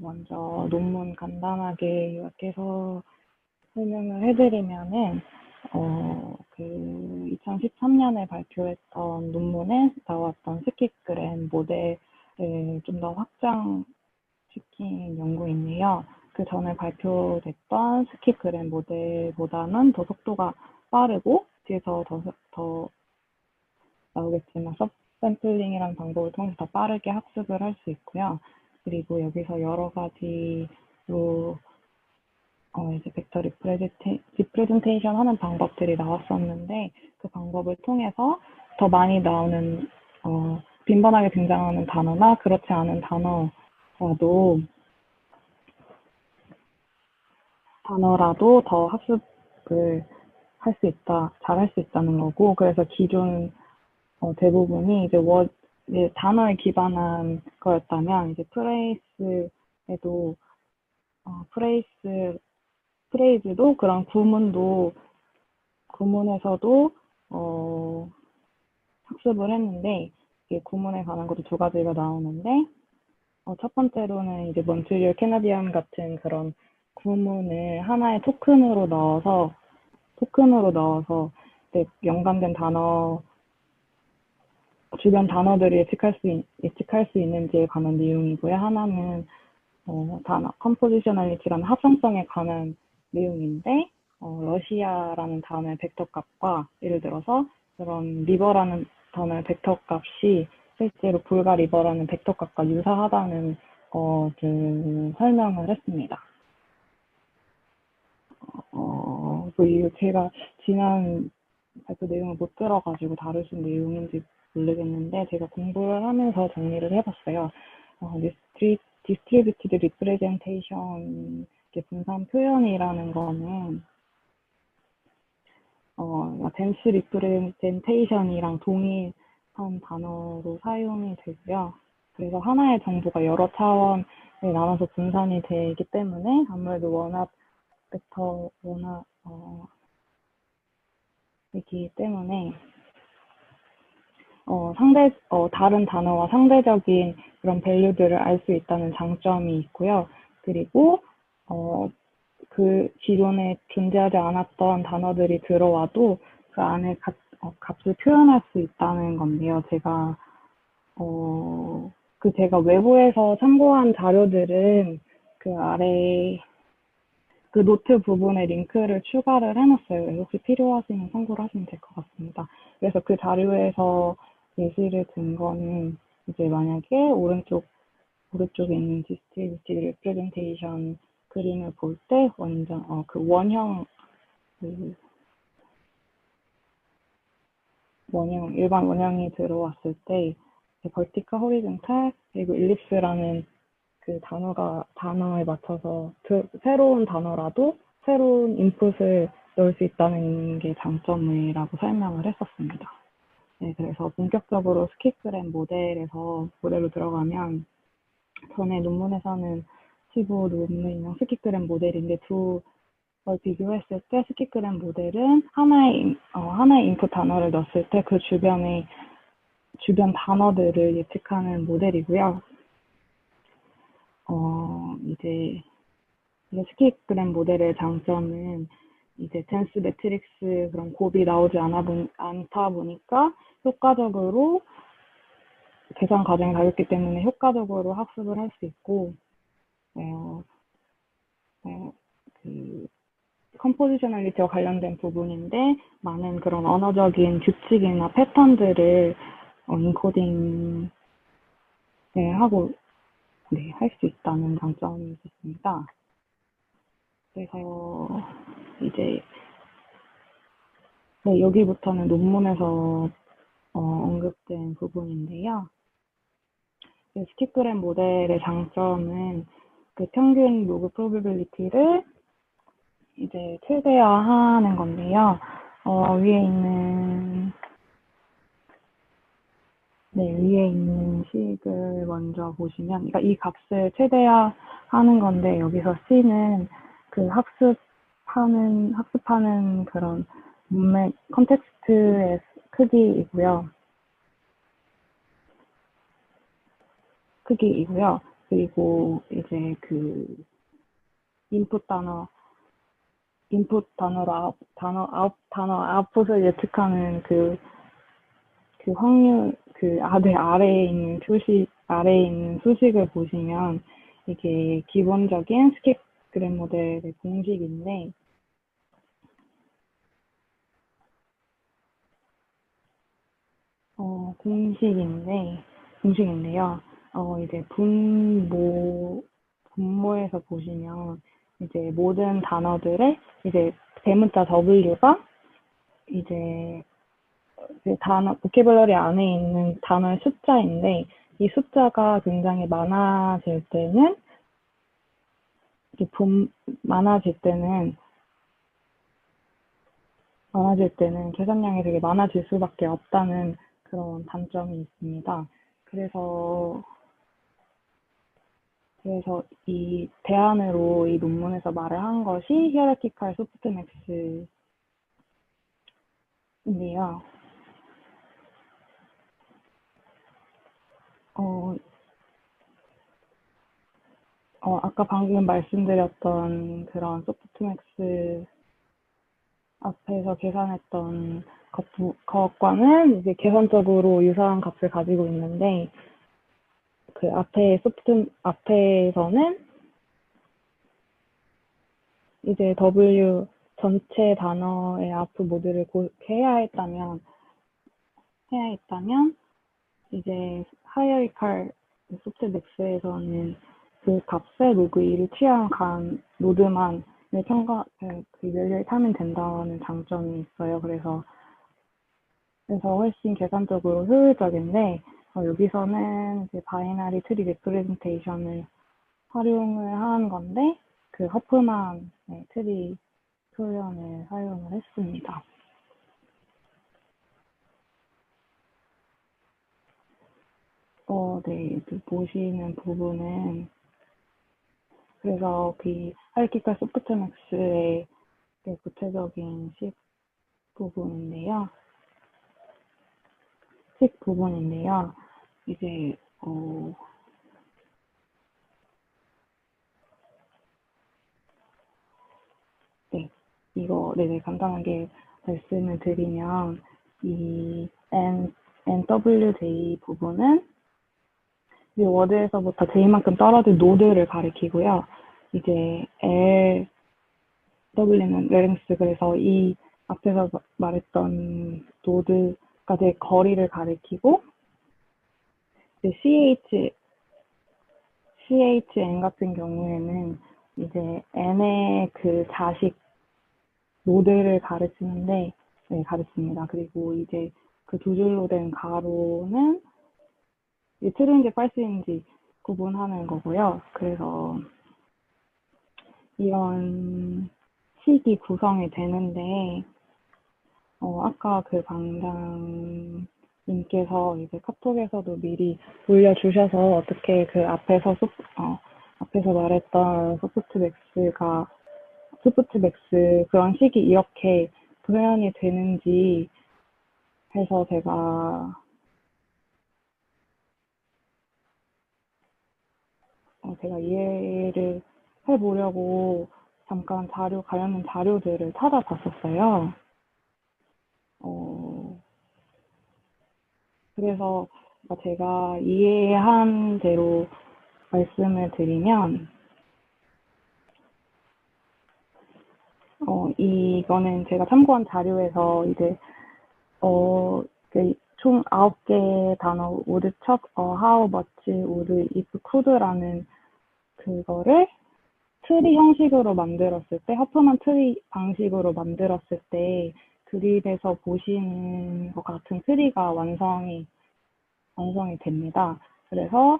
먼저 논문 간단하게 요약해서 설명을 해드리면은, 그 2013년에 발표했던 논문에 나왔던 스키그램 모델을 좀 더 확장시킨 연구인데요. 그 전에 발표됐던 스키그램 모델보다는 더 속도가 빠르고, 뒤에서 더 나오겠지만 섭샘플링이라는 방법을 통해서 더 빠르게 학습을 할 수 있고요. 그리고 여기서 여러 가지로 이제 벡터 리프레젠테이션 하는 방법들이 나왔었는데, 그 방법을 통해서 더 많이 나오는 빈번하게 등장하는 단어나 그렇지 않은 단어라도 더 학습을 할 수 있다, 잘 할 수 있다는 거고, 그래서 기존 대부분이 이제 단어에 기반한 거였다면, 이제 프레이스에도 프레이즈도 그런 구문에서도 학습을 했는데, 이게 구문에 관한 것도 두 가지가 나오는데, 첫 번째로는 이제 몬트리올 캐나디언 같은 그런 구문을 하나의 토큰으로 넣어서 연관된 주변 단어들을 예측할 수 있는지에 관한 내용이고요. 하나는 컴포지셔널리티라는 합성성에 관한 내용인데, 러시아라는 단어의 벡터 값과, 예를 들어서 그런 리버라는 단어의 bek터 값이 실제로 불가 리버라는 벡터 값과 유사하다는 것을 설명을 했습니다. 그리고 제가 지난 발표 내용을 못 들어가지고 다루신 내용인지 모르겠는데, 제가 공부를 하면서 정리를 해봤어요. 디스트리뷰티드 리프레젠테이션, 분산 표현이라는 거는 덴스 리프레젠테이션이랑 동일한 단어로 사용이 되고요. 그래서 하나의 정보가 여러 차원에 나눠서 분산이 되기 때문에 아무래도 이기 때문에 다른 단어와 상대적인 그런 밸류들을 알 수 있다는 장점이 있고요. 그리고 그 기존에 존재하지 않았던 단어들이 들어와도 그 안에 값을 표현할 수 있다는 건데요. 제가 외부에서 참고한 자료들은 그 아래 그 노트 부분에 링크를 추가를 해놨어요. 혹시 필요하시면 참고를 하시면 될 것 같습니다. 그래서 그 자료에서 예시를 든 거는, 이제 만약에 오른쪽에 있는 디스트리뷰티드 리프레젠테이션 그림을 볼 때 완전 일반 원형이 들어왔을 때 vertical, horizontal, 그리고 ellipse라는 그 단어에 맞춰서 새로운 단어라도 새로운 인풋을 넣을 수 있다는 게 장점이라고 설명을 했었습니다. 네, 그래서 본격적으로 스키그램 모델로 들어가면, 전에 논문에서는 15논문이랑 스키그램 모델인데, 두 걸 비교했을 때 스키그램 모델은 하나의 인풋 단어를 넣었을 때 그 주변 단어들을 예측하는 모델이고요. 이제 스키그램 모델의 장점은 이제 덴스 매트릭스 그런 곱이 나오지 않다 보니까 효과적으로 계산 과정이 가볍기 때문에 효과적으로 학습을 할 수 있고, 그 컴포지셔널리티와 관련된 부분인데, 많은 그런 언어적인 규칙이나 패턴들을 인코딩 하고 할 수 있다는 장점이 있습니다. 그래서 이제 여기부터는 논문에서 언급된 부분인데요. 스키그램 모델의 장점은 그 평균 로그 프로비빌리티를 이제 최대화하는 건데요. 위에 있는 식을 먼저 보시면, 그러니까 이 값을 최대화하는 건데, 여기서 C는 그 학습하는 그런 문맥 컨텍스트의 크기이고요. 그리고 이제 그 인풋 단어, 인풋 단어로 단어 아웃풋을 예측하는 그 확률, 아래에 있는 아래에 있는 수식을 보시면 이게 기본적인 스킵그램 모델의 공식인데, 공식인데, 공식인데요. 이제 분모에서 보시면 이제 모든 단어들의 이제 대문자 W가 이제 그 보캐블러리 안에 있는 단어의 숫자인데, 이 숫자가 굉장히 이제 많아질 때는, 계산량이 되게 많아질 수밖에 없다는 그런 단점이 있습니다. 그래서 이 대안으로 이 논문에서 말을 한 것이 히에라키칼 소프트맥스인데요. 어, 아까 방금 말씀드렸던 그런 소프트맥스 앞에서 계산했던 것과는 이제 계산적으로 유사한 값을 가지고 있는데, 그 앞에서는 이제 W 전체 단어의 아웃풋 모드를 해야 했다면, 이제 하이어리칼 소프트맥스에서는 그 값에 로그 2를 취한 노드만 열렬히 타면 된다는 장점이 있어요. 그래서 훨씬 계산적으로 효율적인데, 여기서는 이제 바이너리 트리 리프레젠테이션을 활용을 한 건데, 그 허프만 트리 표현을 사용을 했습니다. 네, 보시는 부분은, 그래서 그 하이어리칼 소프트맥스의 구체적인 부분인데요. 식 부분인데요. 이제 네, 간단하게 말씀을 드리면, 이 NWJ 부분은 이제 워드에서부터 J만큼 떨어진 노드를 가리키고요. 이제 LW는 레랭스, 그래서 이 앞에서 말했던 노드까지의 거리를 가리키고, 이제 CHN 같은 경우에는 이제 N의 그 자식 노드를 가르칩니다. 그리고 이제 그 두 줄로 된 가로는 트루인지 false인지 구분하는 거고요. 그래서 이런 식이 구성이 되는데, 아까 그 방장님께서 이제 카톡에서도 미리 올려주셔서 어떻게 그 앞에서 말했던 소프트맥스 그런 식이 이렇게 표현이 되는지 해서 제가 이해를 해보려고 잠깐 관련 자료들을 찾아봤었어요. 그래서 제가 이해한 대로 말씀을 드리면, 이거는 제가 참고한 자료에서 이제 총 9개 단어 would, 척, how much, would, if, could라는 그거를 트리 형식으로 만들었을 때, 허프만 트리 방식으로 만들었을 때 그림에서 보시는 것 같은 트리가 완성이 됩니다. 그래서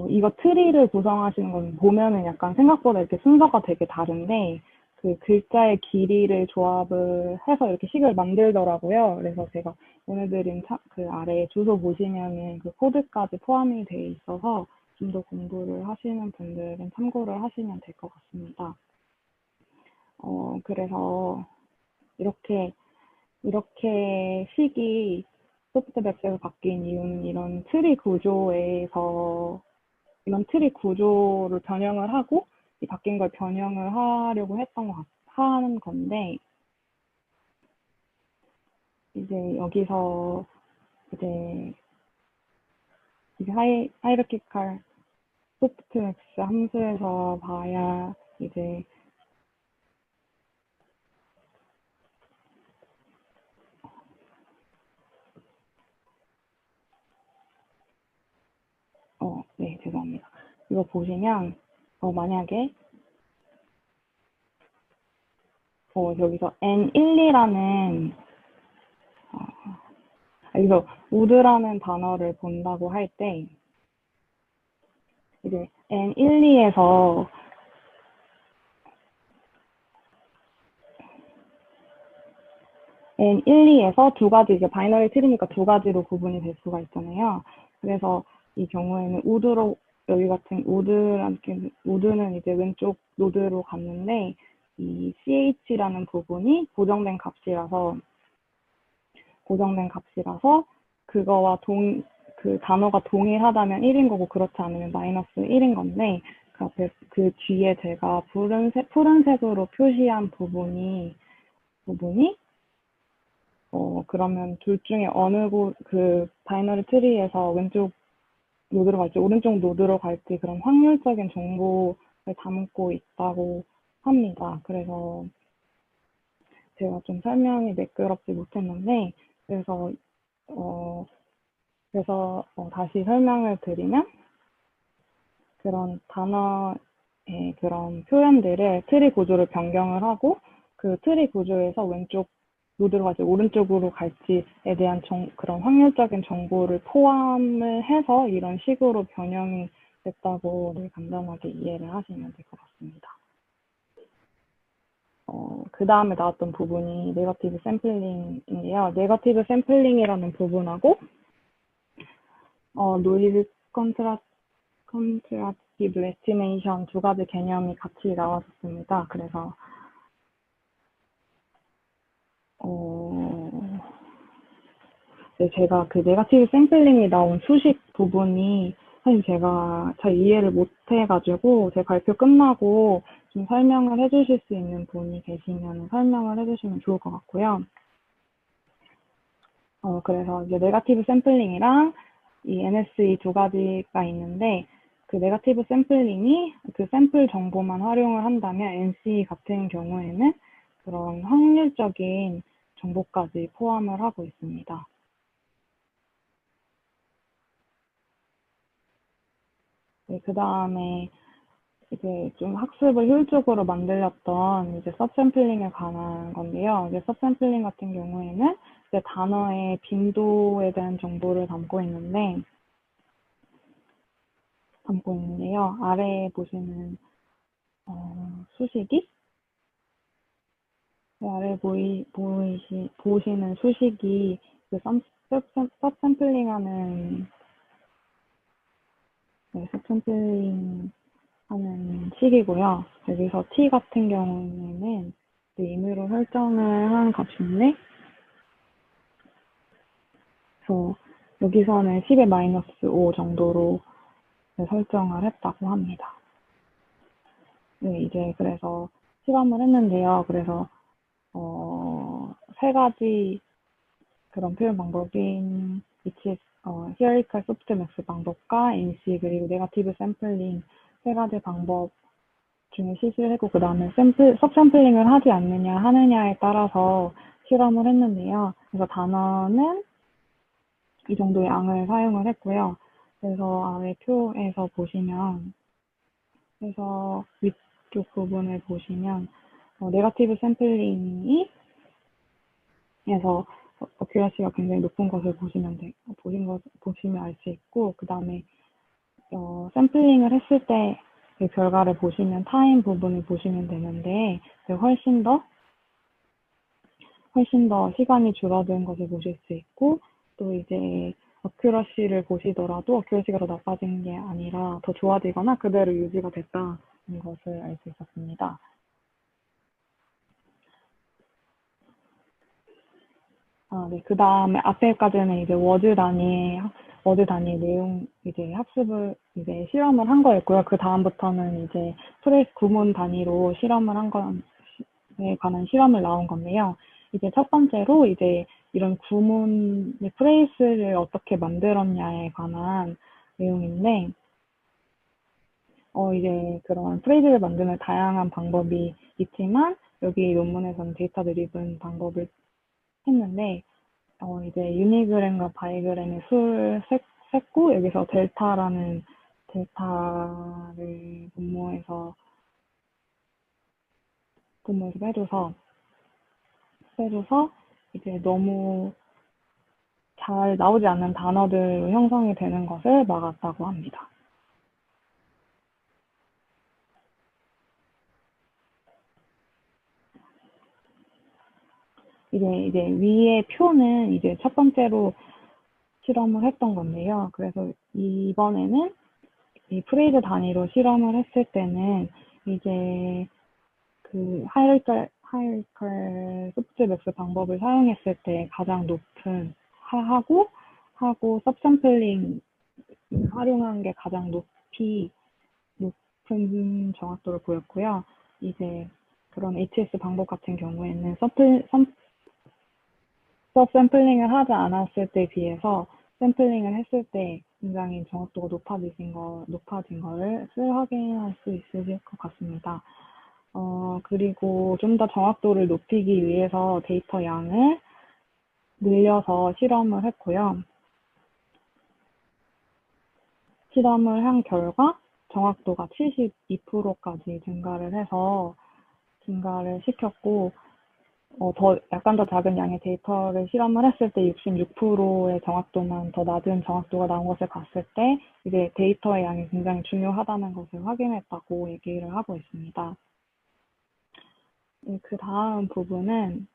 이거 트리를 구성하시는 건 보면은 약간 생각보다 이렇게 순서가 되게 다른데, 그 글자의 길이를 조합을 해서 이렇게 식을 만들더라고요. 그래서 제가 보내드린 그 아래 주소 보시면은 그 코드까지 포함이 돼 있어서 좀 더 공부를 하시는 분들은 참고를 하시면 될 것 같습니다. 그래서 이렇게 식이 소프트맥스가 바뀐 이유는 이런 트리 구조에서 이런 트리 구조를 변형을 하고 이 바뀐 걸 변형을 하려고 하는 건데 이제 여기서 이제 하이라키칼 소프트맥스 함수에서 봐야 이제 네, 죄송합니다. 이거 보시면 만약에 여기서 N12라는 여기서 wood라는 단어를 본다고 할 때 이제 N12에서 두 가지, 이제 바이너리 트리니까 두 가지로 구분이 될 수가 있잖아요. 그래서 이 경우에는 여기 같은 우드는 이제 왼쪽 노드로 갔는데, 이 ch라는 부분이 고정된 값이라서, 그거와 그 단어가 동일하다면 1인 거고, 그렇지 않으면 마이너스 1인 건데, 그 뒤에 제가 푸른색으로 표시한 부분이 그러면 둘 중에 그 바이너리 트리에서 왼쪽 노드로 갈지 오른쪽 노드로 갈지 그런 확률적인 정보를 담고 있다고 합니다. 그래서 제가 좀 설명이 매끄럽지 못했는데, 그래서 다시 설명을 드리면 그런 단어의 그런 표현들을 트리 구조를 변경을 하고 그 트리 구조에서 왼쪽 노드로 갈지 오른쪽으로 갈지에 대한 그런 확률적인 정보를 포함을 해서 이런 식으로 변형이 됐다고 간단하게 이해를 하시면 될 것 같습니다. 그 다음에 나왔던 부분이 네거티브 샘플링인데요. 네거티브 샘플링이라는 부분하고 노이즈 컨트라스티브 에스티메이션 두 가지 개념이 같이 나왔습니다. 그래서 네, 제가 그 네거티브 샘플링이 나온 수식 부분이 사실 제가 잘 이해를 못 해가지고 제 발표 끝나고 좀 설명을 해주실 수 있는 분이 계시면 설명을 해주시면 좋을 것 같고요. 그래서 이제 네거티브 샘플링이랑 이 NSE 두 가지가 있는데, 그 네거티브 샘플링이 그 샘플 정보만 활용을 한다면 NC 같은 경우에는 그런 확률적인 정보까지 포함을 하고 있습니다. 네, 그 다음에 이제 좀 학습을 효율적으로 만들었던 이제 서브샘플링에 관한 건데요. 이제 서브샘플링 같은 경우에는 이제 단어의 빈도에 대한 정보를 담고 있는데요. 아래에 보시는 수식이 아래 보시는 수식이 그 서브샘플링 하는 식이고요. 여기서 t 같은 경우에는 임의로 설정을 한 값인데, 그래서 여기서는 10의 마이너스 5 정도로 설정을 했다고 합니다. 네, 이제 그래서 실험을 했는데요. 그래서 세 가지 그런 표현 방법인 히어리컬 소프트맥스 방법과 NC 그리고 네거티브 샘플링 세 가지 방법 중에 실시를 했고, 그 다음에 서브샘플링을 하지 않느냐 하느냐에 따라서 실험을 했는데요. 그래서 단어는 이 정도의 양을 사용을 했고요. 그래서 아래 표에서 보시면, 그래서 위쪽 부분을 보시면 네거티브 샘플링이 에서 어큐러시가 굉장히 높은 것을 보시면 알 수 있고, 그 다음에 샘플링을 했을 때 그 결과를 보시면 타임 부분을 보시면 되는데, 훨씬 더 시간이 줄어든 것을 보실 수 있고, 또 이제 어큐러시를 보시더라도 어큐러시가 더 나빠진 게 아니라 더 좋아지거나 그대로 유지가 됐다는 것을 알 수 있었습니다. 네. 그 다음에 앞에까지는 이제 워드 단위의 내용, 이제 이제 실험을 한 거였고요. 그 다음부터는 이제 프레스 구문 단위로 실험을 한 것에 관한 실험을 나온 건데요. 이제 첫 번째로 이제 이런 구문의 프레이스를 어떻게 만들었냐에 관한 내용인데, 이제 그런 프레이즈를 만드는 다양한 방법이 있지만, 여기 논문에서는 데이터 드리븐 방법을 했는데, 이제 유니그램과 바이그램의 수를 셌고, 여기서 델타라는 델타를 분모에서 빼줘서 이제 너무 잘 나오지 않는 단어들로 형성이 되는 것을 막았다고 합니다. 이제 위의 표는 이제 첫 번째로 실험을 했던 건데요. 그래서 이번에는 이 프레이드 단위로 실험을 했을 때는 이제 그 하이라이컬 소프트맥스 방법을 사용했을 때 가장 높은 하고 섭샘플링 활용한 게 가장 높은 정확도를 보였고요. 이제 그런 HS 방법 같은 경우에는 샘플링을 하지 않았을 때에 비해서 샘플링을 했을 때 굉장히 정확도가 높아진 거를 확인할 수 있으실 것 같습니다. 그리고 좀 더 정확도를 높이기 위해서 데이터 양을 늘려서 실험을 했고요. 실험을 한 결과 정확도가 72%까지 증가를 시켰고, 약간 더 작은 양의 데이터를 실험을 했을 때 66%의 정확도만 더 낮은 정확도가 나온 것을 봤을 때, 이제 데이터의 양이 굉장히 중요하다는 것을 확인했다고 얘기를 하고 있습니다. 그 다음 부분은,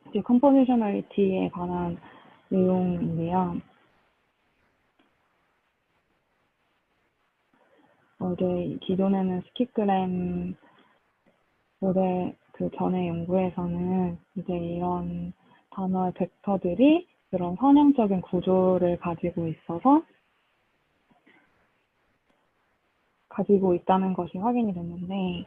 이제 컴포지셔널리티에 관한 내용인데요. 이제 기존에는 스키그램 모델 그 전에 연구에서는 이제 이런 단어의 벡터들이 그런 선형적인 구조를 가지고 있다는 것이 확인이 됐는데,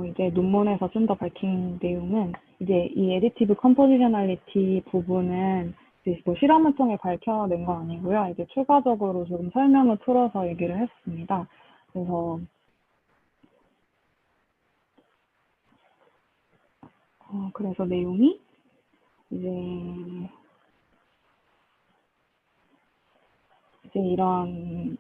이제 논문에서 좀 더 밝힌 내용은 이제 이 에디티브 컴포지셔널리티 부분은 이제 뭐 실험을 통해 밝혀낸 건 아니고요. 이제 추가적으로 조금 설명을 풀어서 얘기를 했습니다. 그래서 내용이 이제 이런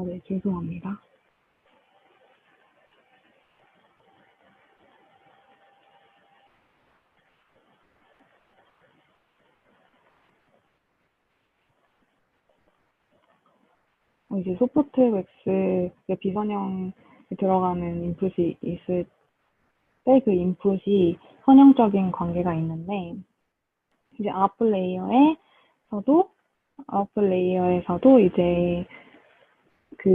네, 죄송합니다. 이제 소프트맥스의 비선형에 들어가는 인풋이 있을 때 그 인풋이 선형적인 관계가 있는데, 이제 아웃풋 레이어에서도 이제 그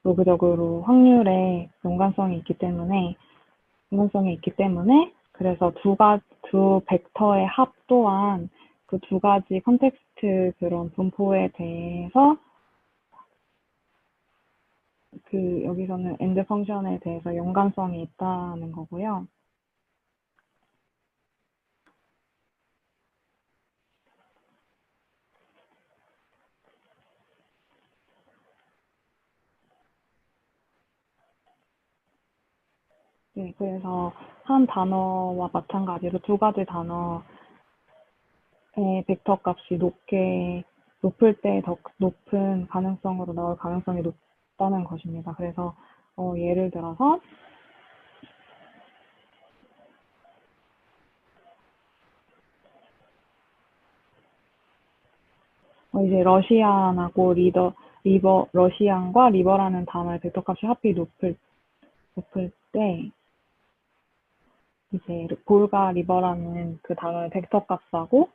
로그적으로 확률에 연관성이 있기 때문에 그래서 두 벡터의 합 또한 그 두 가지 컨텍스트 그런 분포에 대해서 여기서는 엔드 펑션에 대해서 연관성이 있다는 거고요. 네, 그래서 한 단어와 마찬가지로 두 가지 단어의 벡터 값이 높을 때 더 높은 가능성으로 나올 가능성이 높다는 것입니다. 그래서 예를 들어서 이제 러시안과 리버라는 단어의 벡터 값이 높을 때 이제 볼가 리버라는 그 단어의 벡터 값하고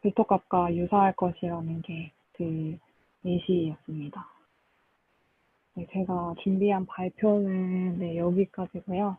벡터 값과 유사할 것이라는 게 그 예시였습니다. 네, 제가 준비한 발표는 네, 여기까지고요.